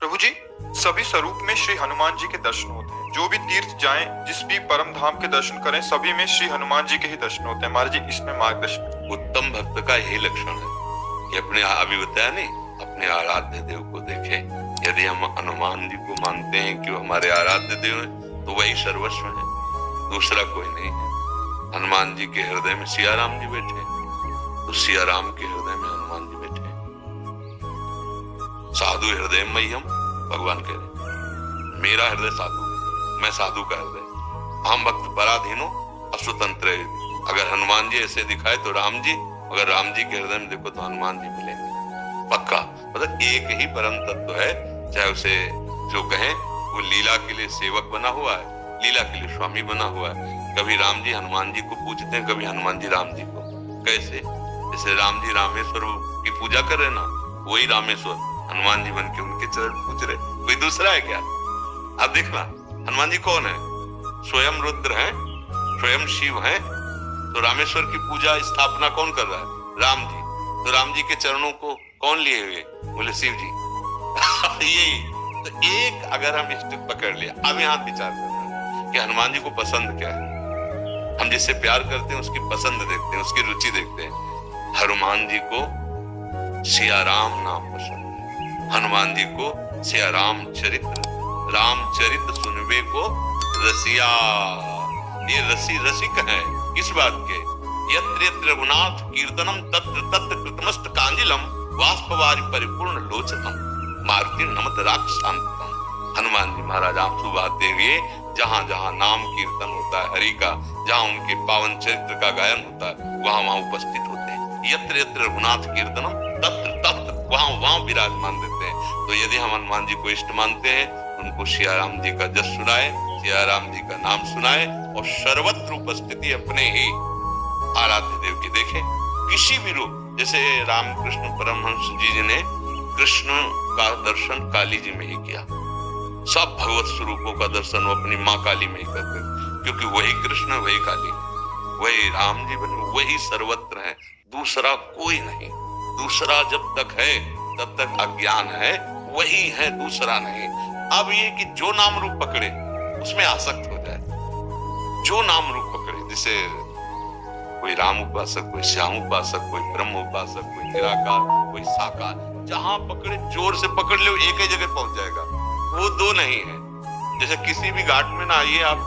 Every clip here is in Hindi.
प्रभु जी, सभी स्वरूप में श्री हनुमान जी के दर्शन होते हैं। जो भी तीर्थ जाएं, जिस भी परम धाम के दर्शन करें, सभी में श्री हनुमान जी के ही दर्शन होते हैं। महाराज जी, इसमें मार्गदर्शन। उत्तम भक्त का यही लक्षण है कि अपने अभी बताया नहीं, अपने आराध्य देव को देखे। यदि हम हनुमान जी को मानते हैं कि वो हमारे आराध्य देव हैं, तो वही सर्वस्व है, दूसरा कोई नहीं है। हनुमान जी के हृदय में सिया राम जी बैठे, तो सिया राम के हृदय में हनुमान जी बैठे। साधु हृदय मह्यम, भगवान कह रहे मेरा हृदय साधु, मैं साधु का हृदय। हम भक्त पराधीनो असुतंत्र। अगर हनुमान जी ऐसे दिखाए तो राम जी, अगर राम जी के हृदय में देखो तो हनुमान जी मिलेंगे पक्का। मतलब एक ही परम तत्व है, चाहे उसे जो कहें। वो लीला के लिए सेवक बना हुआ है, लीला के लिए स्वामी बना हुआ है। कभी राम जी हनुमान जी को पूजते हैं, कभी हनुमान जी राम जी को। कैसे? जैसे राम जी रामेश्वर की पूजा कर रहे ना, वही रामेश्वर हनुमान जी बन के उनके चरण पूज रहे। कोई दूसरा है क्या? अब देखना, हनुमान जी कौन है? स्वयं रुद्र हैं, स्वयं शिव हैं। तो रामेश्वर की पूजा स्थापना कौन कर रहा है? राम जी। तो राम जी के चरणों को कौन लिए हुए? बोले शिव जी। यही तो एक अगर हम स्टेप पकड़ लिया, अब यहाँ विचार करना कि हनुमान जी को पसंद क्या है। हम जिससे प्यार करते हैं उसकी पसंद देखते हैं, उसकी रुचि देखते हैं। हनुमान जी को सिया राम नाम पसंद है। हनुमान जी को सिया राम चरित्र सुनवे को रसिया। ये रसिक है किस बात के? यत्र यत्र रघुनाथ कीर्तनम तत्र तत्र कृतमस्त कांजिलम वाष्पवारि परिपूर्ण लोचनम मारुति नमत राक्षसांतकम। हनुमान जी महाराज आंसू बहाते हुए जहां जहां नाम कीर्तन होता है हरि का, जहां उनके पावन चरित्र का गायन होता है, वहां वहां उपस्थित होते हैं। यत्र यत्र रघुनाथ कीर्तनम तत्र तत्र वहां वहां विराजमान रहते हैं। तो यदि हम हनुमान जी को इष्ट मानते हैं, उनको सिया राम जी का जस सुनाए, सिया राम जी का नाम सुनाए और सर्वत्र उपस्थिति अपने ही आराध्य देव की देखे। किसी भी रूप, जैसे रामकृष्ण परमहंस जी ने कृष्ण का दर्शन काली जी में ही किया। सब भगवत स्वरूपों का दर्शन वो अपनी माँ काली में ही करते, क्योंकि वही कृष्ण, वही काली, वही राम जी बने, वही सर्वत्र है, दूसरा कोई नहीं। दूसरा जब तक है तब तक अज्ञान है, वही है, दूसरा नहीं। अब ये कि जो नाम रूप पकड़े उसमें आसक्त हो जाए, जो नाम रूप पकड़े, जैसे कोई राम उपासक, कोई श्याम उपासक, कोई ब्रह्म उपासक, कोई निराकार, कोई साकार, जहां पकड़े जोर से पकड़ ले एक ही जगह पहुंच जाएगा। वो दो नहीं है। जैसे किसी भी घाट में ना आइए आप,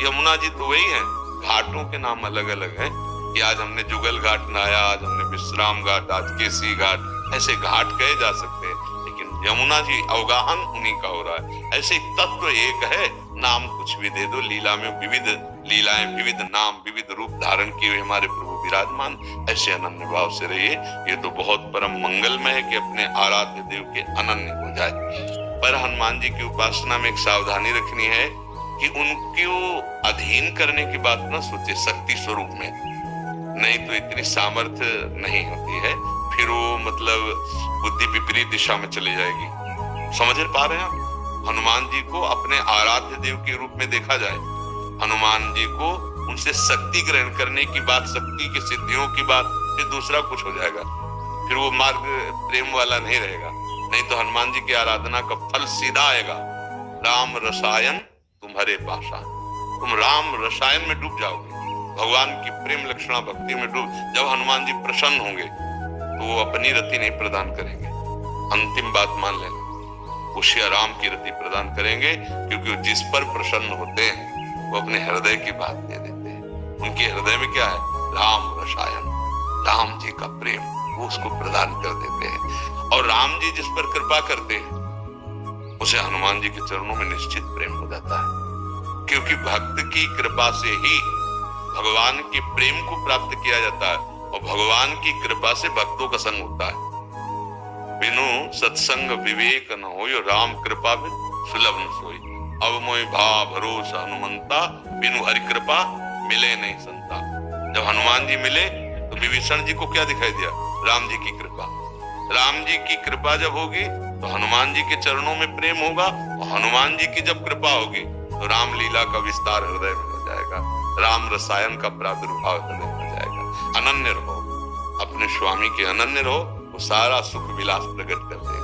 यमुना जी तो वही है, घाटों के नाम अलग अलग हैं कि आज हमने जुगल घाट नहाया, आज हमने विश्राम घाट, आज केसी घाट, ऐसे घाट कहे जा सकते हैं, लेकिन यमुना जी अवगाहन उन्हीं का हो रहा है। ऐसे तत्व एक है, नाम कुछ भी दे दो। लीला में विविध लीलाएं, विविध नाम, विविध रूप धारण किए हुए हमारे प्रभु विराजमान। ऐसे अनन्य भाव से रहिए। ये तो बहुत परम मंगलमय है कि अपने आराध्य देव के अनन्य हो जाए। पर हनुमान जी की उपासना में एक सावधानी रखनी है कि उनको अधीन करने की बात ना सोचे शक्ति स्वरूप में, नहीं तो इतनी सामर्थ्य नहीं होती है, फिर वो मतलब बुद्धि विपरीत दिशा में चली जाएगी। समझ पा रहे हैं आप? हनुमान जी को अपने आराध्य देव के रूप में देखा जाए, हनुमान जी को उनसे शक्ति ग्रहण करने की बात, शक्ति की सिद्धियों की बात, फिर दूसरा कुछ हो जाएगा, फिर वो मार्ग प्रेम वाला नहीं रहेगा। नहीं तो हनुमान जी की आराधना का फल सीधा आएगा, राम रसायन तुम्हारे पासा। तुम राम रसायन में डूब जाओगे, भगवान की प्रेम लक्षणा भक्ति में डूब। जब हनुमान जी प्रसन्न होंगे तो वो अपनी रति नहीं प्रदान करेंगे, अंतिम बात मान लेना, वो श्री राम की रति प्रदान करेंगे, क्योंकि जिस पर प्रसन्न होते हैं वो अपने हृदय की बात दे देते हैं। उनके हृदय में क्या है? राम रसायन, राम जी का प्रेम, वो उसको प्रदान कर देते हैं। और राम जी जिस पर कृपा करते हैं उसे हनुमान जी के चरणों में निश्चित प्रेम हो जाता है, क्योंकि भक्त की कृपा से ही भगवान के प्रेम को प्राप्त किया जाता है, और भगवान की कृपा से भक्तों का संग होता है। बिनु सत्संग विवेक न होय, राम कृपा बिन सुलभ न सोई। अब मोय भाव भरोसा हनुमंता, बिनु हरि कृपा मिले नहीं संता। जब हनुमान जी मिले तो विभीषण जी को क्या दिखाई दिया? राम जी की कृपा। राम जी की कृपा जब होगी तो हनुमान जी के चरणों में प्रेम होगा, और हनुमान जी की जब कृपा होगी तो राम लीला का विस्तार हृदय में हो जाएगा, राम रसायन का प्रादुर्भाव हृदय में हो जाएगा। अनन्य रहो, अपने स्वामी के अनन्य रहो, वो सारा सुख विलास प्रकट कर देगा।